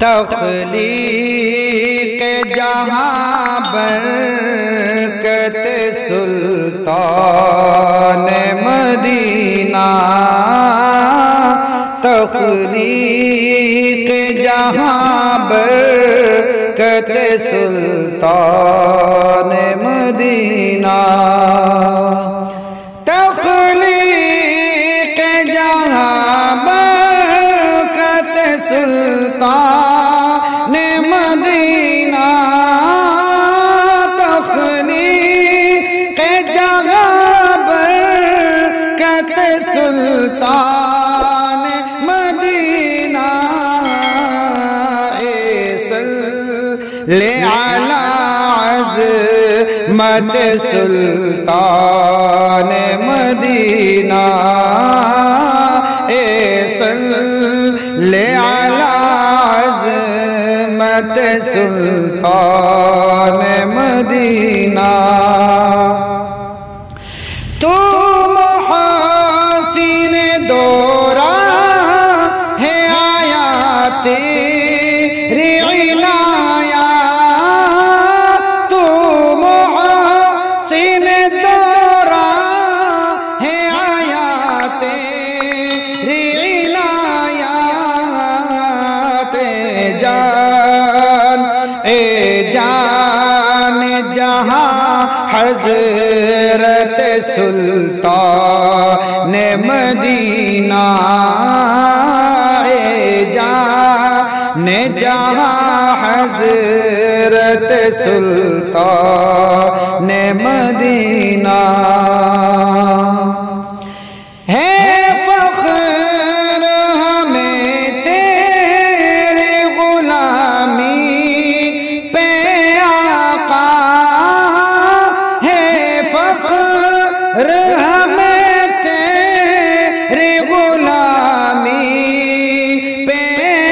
تخلیق جہاں برکت سلطان مدینہ، تخلیق جہاں برکت سلطان مدینہ، تخلیق جہاں برکت سلطان مدینہ، تخلیق جہاں برکت سلطان مدینہ، اے صلی علی عظمت سلطان مدینہ، اے صلی علی عظمت سلطان مدینہ، تو محاسن دوران ہے آیا تیری عنایات، تو محاسن دوران ہے آیا تیری عنایات، اے جان جہاں حضرت سلطان مدینہ، اے جان جہاں حضرت سلطان مدینہ، ہے فخر ہمیں تیرے غلامی پہ آقا، ہے فخر ہمیں تیرے غلامی پہ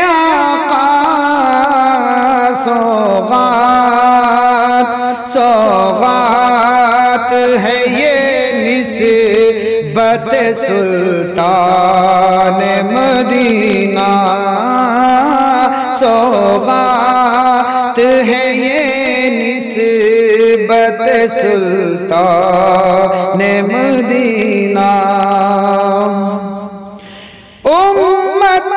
آقا، سوغات سوغات ہے یہ نسبت سلطان مدینہ، سوغات ہے یہ نسبت سلطان مدینہ، امت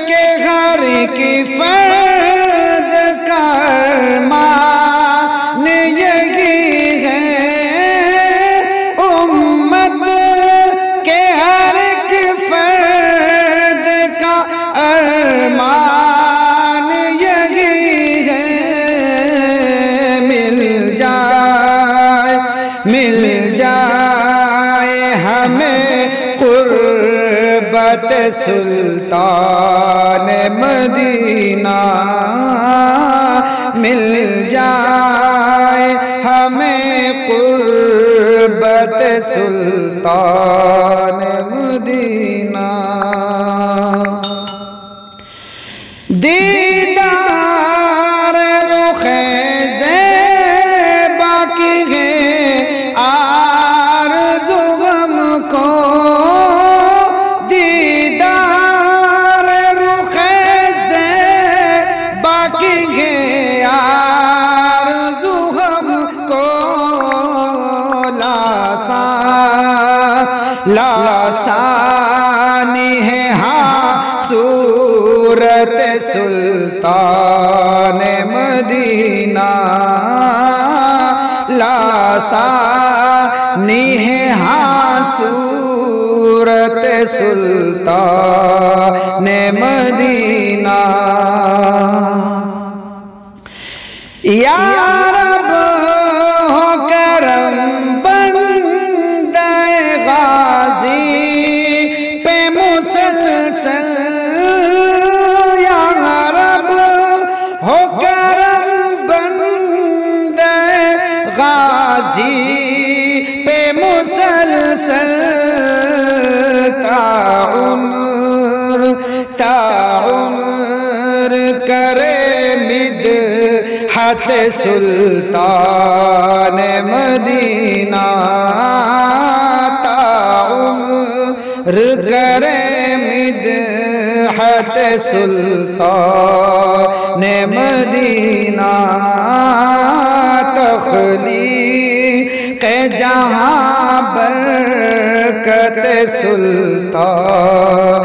کے گھر کی فرد کا ارمان یہی ہے، امت کے ہر ایک فرد کا ارمان یہی ہے، مل جائے ہمیں قربت سلطان مدینہ، مل جائے ہمیں قربت سلطان مدینہ، دیدار رخ زیبا کی ہے آرزو غم کو، دیدار رخ زیبا کی ہے آرزو غم کو، لاسانی ہے ہاں صورت سلطان مدینہ، لاسانی ہے ہاں صورت سلطان مدینہ، یا رب ہو کرم بندہ غازی پہ مسلسل، یا رب ہو کرم بندہ غازی پہ مسلسل، تا عمر کرے مدحت سلطان مدینہ، تا عمر کرے مدحت مدحت سلطان مدینہ تخلیق جہاں برکت سلطان